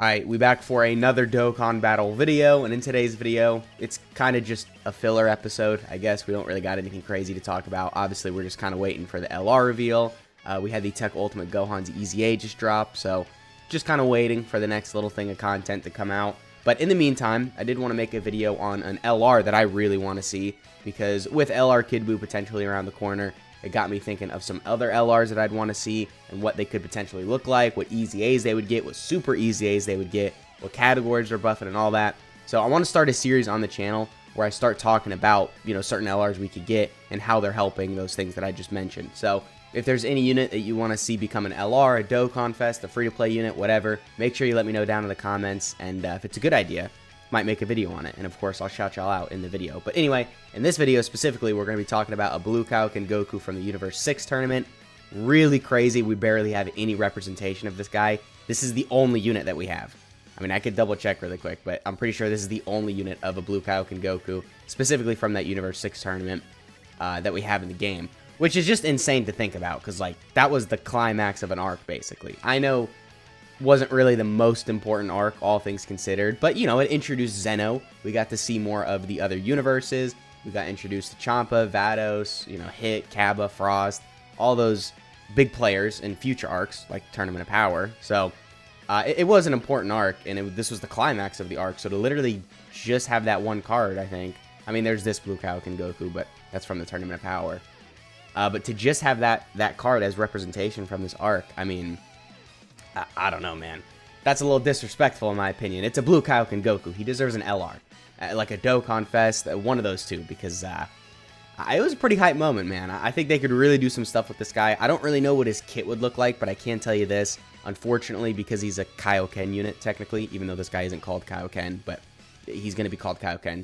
Alright, we back for another Dokkan Battle video, and in today's video, it's kind of just a filler episode, I guess. We don't really got anything crazy to talk about. Obviously, we're just kind of waiting for the LR reveal. We had the Tech Ultimate Gohan's EZA just drop, so just kind of waiting for the next little thing of content to come out. But in the meantime, I did want to make a video on an LR that I really want to see, because with LR Kid Buu potentially around the corner, it got me thinking of some other LRs that I'd want to see and what they could potentially look like, what EZAs they would get, what super EZAs they would get, what categories they're buffing and all that. So I want to start a series on the channel where I start talking about, certain LRs we could get and how they're helping those things that I just mentioned. So if there's any unit that you want to see become an LR, a Dokkan Fest, a free-to-play unit, whatever, make sure you let me know down in the comments, and if it's a good idea, might make a video on it, and of course I'll shout y'all out in the video. But anyway, in this video specifically, we're going to be talking about a Blue Kaioken Goku from the Universe 6 tournament. Really crazy, we barely have any representation of this guy. This is the only unit that we have. I mean, I could double check really quick, but I'm pretty sure this is the only unit of a Blue Kaioken Goku, specifically from that Universe 6 tournament, that we have in the game. Which is just insane to think about, because that was the climax of an arc, basically. I know wasn't really the most important arc, all things considered, but it introduced Zeno. We got to see more of the other universes. We got introduced to Champa, Vados, Hit, Cabba, Frost, all those big players in future arcs like Tournament of Power. So it was an important arc, and this was the climax of the arc. So to literally just have that one card, I think, I mean, there's this Blue Kaioken Goku, but that's from the Tournament of Power. But to just have that card as representation from this arc, I mean, I don't know, man. That's a little disrespectful in my opinion. It's a Blue Kaioken Goku. He deserves an LR. Like a Dokkan Fest, one of those two, because it was a pretty hype moment, man. I think they could really do some stuff with this guy. I don't really know what his kit would look like, but I can tell you this. Unfortunately, because he's a Kaioken unit, technically, even though this guy isn't called Kaioken, but he's going to be called Kaioken.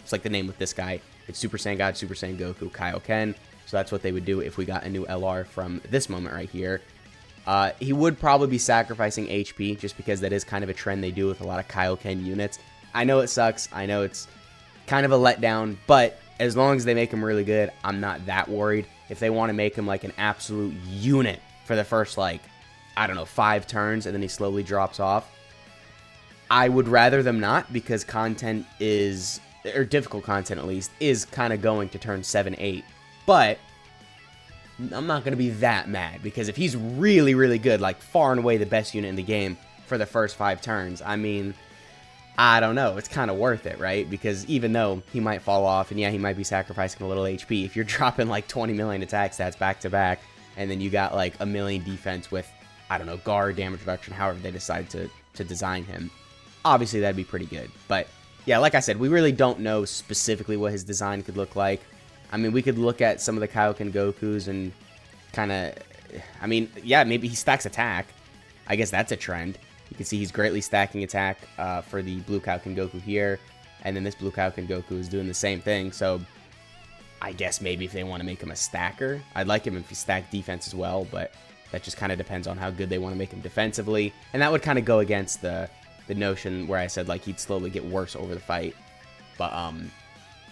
It's like the name with this guy. It's Super Saiyan God, Super Saiyan Goku, Kaioken. So that's what they would do if we got a new LR from this moment right here. He would probably be sacrificing HP, just because that is kind of a trend they do with a lot of Kaioken units. I know it sucks. I know it's kind of a letdown, but as long as they make him really good, I'm not that worried. If they want to make him like an absolute unit for the first, 5 turns, and then he slowly drops off, I would rather them not, because content is, or difficult content at least, is kind of going to turn 7, 8. But I'm not going to be that mad, because if he's really, really good, like far and away the best unit in the game for the first 5 turns, I mean, I don't know. It's kind of worth it, right? Because even though he might fall off, and yeah, he might be sacrificing a little HP, if you're dropping like 20 million attack stats back to back, and then you got like a million defense with, I don't know, guard, damage reduction, however they decide to design him, obviously that'd be pretty good. But yeah, like I said, we really don't know specifically what his design could look like. I mean, we could look at some of the Kaioken Gokus and kind of, I mean, yeah, maybe he stacks attack. I guess that's a trend. You can see he's greatly stacking attack for the Blue Kaioken Goku here. And then this Blue Kaioken Goku is doing the same thing. So I guess maybe if they want to make him a stacker, I'd like him if he stacked defense as well. But that just kind of depends on how good they want to make him defensively. And that would kind of go against the notion where I said like he'd slowly get worse over the fight. But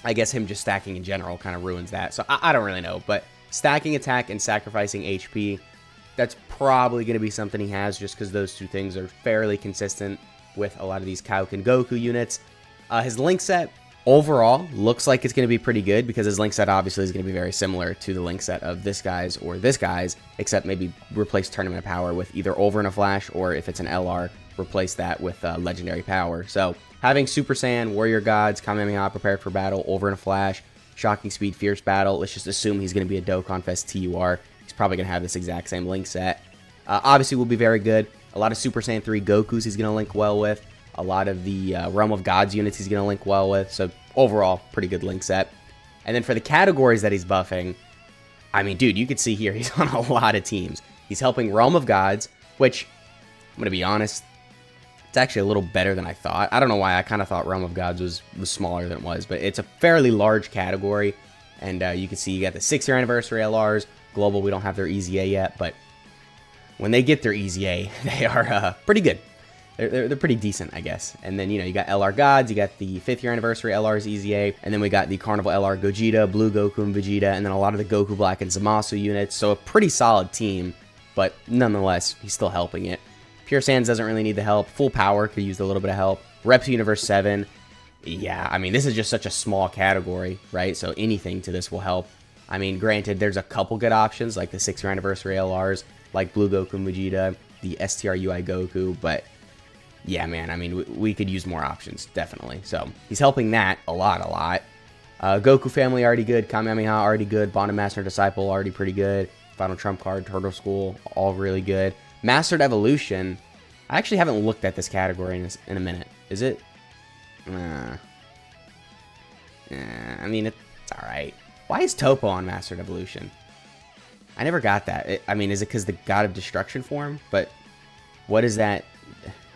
I guess him just stacking in general kind of ruins that. So I don't really know. But stacking attack and sacrificing HP, that's probably going to be something he has, just because those two things are fairly consistent with a lot of these Kaioken Goku units. His link set overall looks like it's going to be pretty good, because his link set obviously is going to be very similar to the link set of this guy's or this guy's, except maybe replace Tournament of Power with either Over in a Flash, or if it's an LR, replace that with Legendary Power. So having Super Saiyan, Warrior Gods, Kamehameha, Prepared for Battle, Over in a Flash, Shocking Speed, Fierce Battle, let's just assume he's going to be a Dokkan Fest TUR. He's probably going to have this exact same link set. Obviously will be very good. A lot of Super Saiyan 3 Gokus he's going to link well with. A lot of the Realm of Gods units he's going to link well with. So overall, pretty good link set. And then for the categories that he's buffing, I mean, dude, you can see here he's on a lot of teams. He's helping Realm of Gods, which, I'm going to be honest, it's actually a little better than I thought. I don't know why. I kind of thought Realm of Gods was smaller than it was, but it's a fairly large category. And you can see you got the 6-year anniversary LRs. Global, we don't have their EZA yet, but when they get their EZA, they are pretty good. They're pretty decent, I guess. And then, you got LR Gods, you got the 5th year anniversary LR's EZA, and then we got the Carnival LR Gogeta, Blue Goku and Vegeta, and then a lot of the Goku Black and Zamasu units. So a pretty solid team, but nonetheless, he's still helping it. Pure Sands doesn't really need the help. Full Power could use a little bit of help. Reps Universe 7. Yeah, I mean, this is just such a small category, right? So anything to this will help. I mean, granted, there's a couple good options, like the 6th anniversary LRs, like Blue Goku Vegeta, the STR UI Goku, but yeah, man, I mean, we could use more options, definitely. So he's helping that a lot. Goku Family already good, Kamehameha already good, Bond of Master and Disciple already pretty good, Final Trump Card, Turtle School, all really good. Mastered Evolution, I actually haven't looked at this category in a minute. Is it? I mean, it's alright. Why is Topo on Mastered Evolution? I never got that. I mean, is it because the God of Destruction form? But what is that?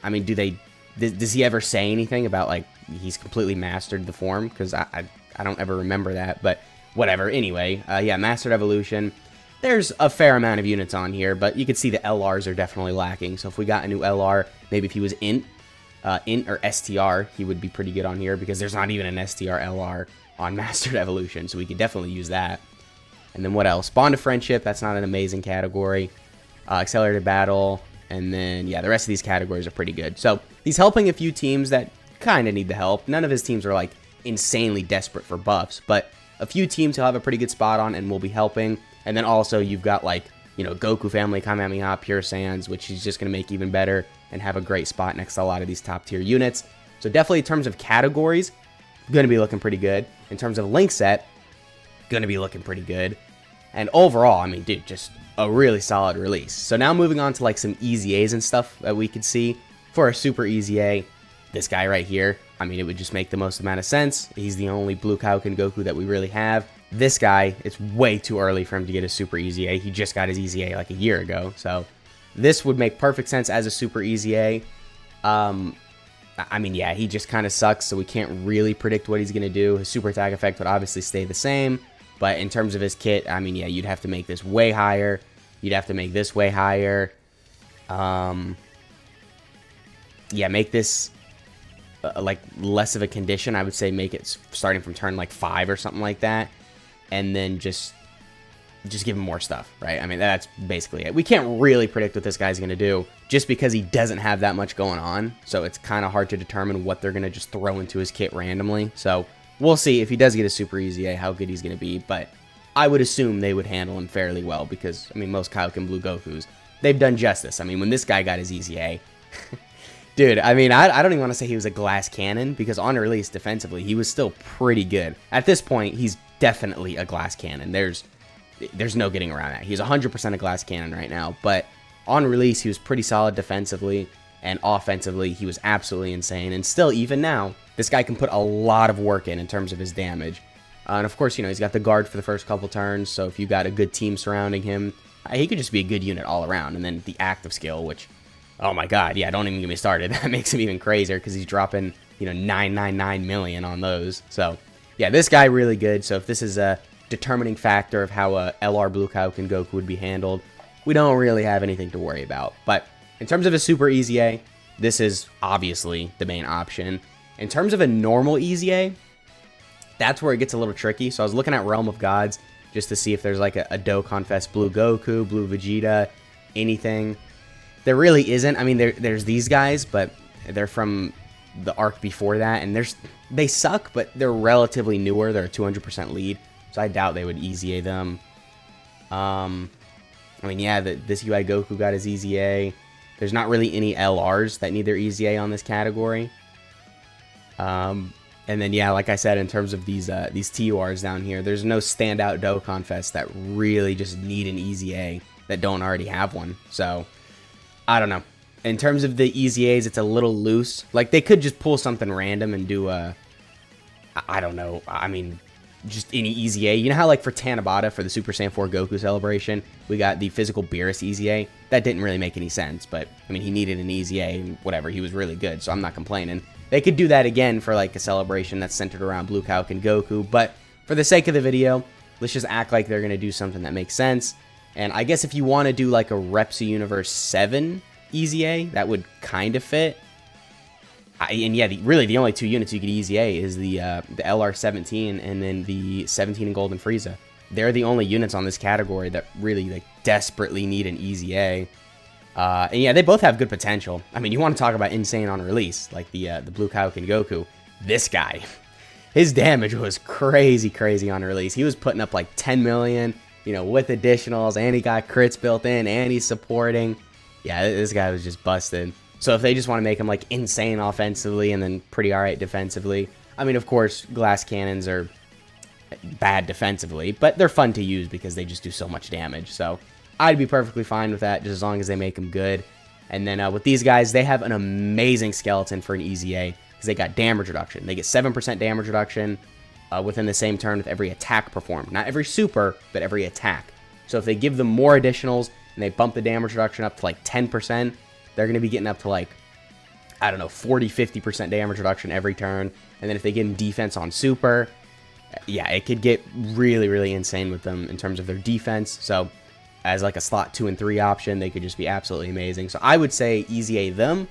I mean, does he ever say anything about, like, he's completely mastered the form? Because I don't ever remember that, but whatever. Anyway, yeah, Mastered Evolution. There's a fair amount of units on here, but you can see the LRs are definitely lacking. So if we got a new LR, maybe if he was Int or STR, he would be pretty good on here, because there's not even an STR LR on Mastered Evolution, so we could definitely use that. And then what else? Bond of Friendship, that's not an amazing category. Accelerated Battle, and then, yeah, the rest of these categories are pretty good. So he's helping a few teams that kind of need the help. None of his teams are, like, insanely desperate for buffs, but a few teams he'll have a pretty good spot on and will be helping. And then also you've got, like, you know, Goku Family, Kamehameha, Pure Sands, which he's just going to make even better and have a great spot next to a lot of these top tier units. So definitely in terms of categories, going to be looking pretty good. In terms of link set, going to be looking pretty good. And overall, I mean, dude, just a really solid release. So now moving on to, like, some easy A's and stuff that we could see. For a super easy A, this guy right here, I mean, it would just make the most amount of sense. He's the only Blue Kaioken Goku that we really have. This guy, it's way too early for him to get a super easy A. He just got his easy A like a year ago. So this would make perfect sense as a super easy A. I mean, yeah, he just kind of sucks, so we can't really predict what he's going to do. His super attack effect would obviously stay the same. But in terms of his kit, I mean, yeah, you'd have to make this way higher. You'd have to make this way higher. Yeah, make this like less of a condition. I would say make it starting from turn like 5 or something like that. And then just give him more stuff, right? I mean, that's basically it. We can't really predict what this guy's going to do just because he doesn't have that much going on. So it's kind of hard to determine what they're going to just throw into his kit randomly. So we'll see if he does get a super easy A, how good he's going to be. But I would assume they would handle him fairly well because, I mean, most Kaioken Blue Gokus, they've done justice. I mean, when this guy got his easy A, dude, I mean, I don't even want to say he was a glass cannon because on release defensively, he was still pretty good. At this point, he's definitely a glass cannon. There's no getting around that. He's 100% a glass cannon right now, but on release, he was pretty solid defensively, and offensively, he was absolutely insane. And still, even now, this guy can put a lot of work in terms of his damage. And of course, you know, he's got the guard for the first couple turns, so if you've got a good team surrounding him, he could just be a good unit all around. And then the active skill, which, oh my god, yeah, don't even get me started. That makes him even crazier because he's dropping, you know, 999 million on those. So, yeah, this guy really good. So if this is a determining factor of how a LR Blue Kaioken Goku would be handled, we don't really have anything to worry about. But in terms of a super easy A, this is obviously the main option. In terms of a normal easy A, that's where it gets a little tricky. So I was looking at Realm of Gods just to see if there's like a Dokkan Fest Blue Goku, Blue Vegeta, anything. There really isn't. I mean, there's these guys, but they're from the arc before that, and they suck, but they're relatively newer. They're a 200% lead, so I doubt they would easy A them. I mean, yeah, this UI Goku got his easy A. There's not really any LRs that need their easy A on this category. And then, yeah, like I said, in terms of these TURs down here, there's no standout Dokkan Fest that really just need an easy A that don't already have one. So, I don't know. In terms of the easy A's, it's a little loose. Like, they could just pull something random and do I don't know. I mean, just any easy A. You know how, like, for Tanabata, for the Super Saiyan 4 Goku celebration, we got the physical Beerus easy A? That didn't really make any sense, but, I mean, he needed an easy A, and whatever, he was really good, so I'm not complaining. They could do that again for, like, a celebration that's centered around Blue Kaioken Goku, but for the sake of the video, let's just act like they're going to do something that makes sense. And I guess if you want to do, like, a Repsi Universe 7 easy A, that would kind of fit. And yeah, really the only two units you could easy A is the LR17 and then the 17 and Golden Frieza. They're the only units on this category that really, like, desperately need an easy A. And yeah, they both have good potential. I mean, you want to talk about insane on release, like the Blue Kaioken Goku. This guy, his damage was crazy on release. He was putting up like 10 million, you know, with additionals, and he got crits built in, and he's supporting. Yeah, this guy was just busted. So if they just want to make him like insane offensively and then pretty alright defensively, I mean, of course, glass cannons are bad defensively, but they're fun to use because they just do so much damage. So I'd be perfectly fine with that, just as long as they make them good. And then with these guys, they have an amazing skeleton for an EZA because they got damage reduction. They get 7% damage reduction within the same turn with every attack performed. Not every super, but every attack. So if they give them more additionals and they bump the damage reduction up to like 10%, they're going to be getting up to like, I don't know, 40-50% damage reduction every turn. And then if they get in defense on super, yeah, it could get really insane with them in terms of their defense. So as like a slot 2 and 3 option, they could just be absolutely amazing. So I would say EZA them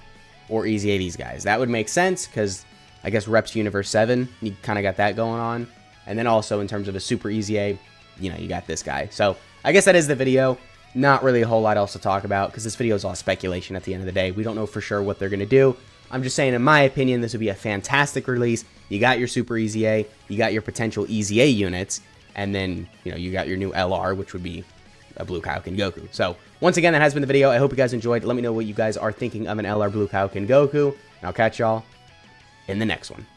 or EZA these guys. That would make sense because I guess Reps Universe 7, you kind of got that going on. And then also in terms of a super EZA, you know, you got this guy. So I guess that is the video. Not really a whole lot else to talk about because this video is all speculation at the end of the day. We don't know for sure what they're going to do. I'm just saying, in my opinion, this would be a fantastic release. You got your Super EZA, you got your potential EZA units, and then, you know, you got your new LR, which would be a Blue Kaioken Goku. So, once again, that has been the video. I hope you guys enjoyed. Let me know what you guys are thinking of an LR Blue Kaioken Goku, and I'll catch y'all in the next one.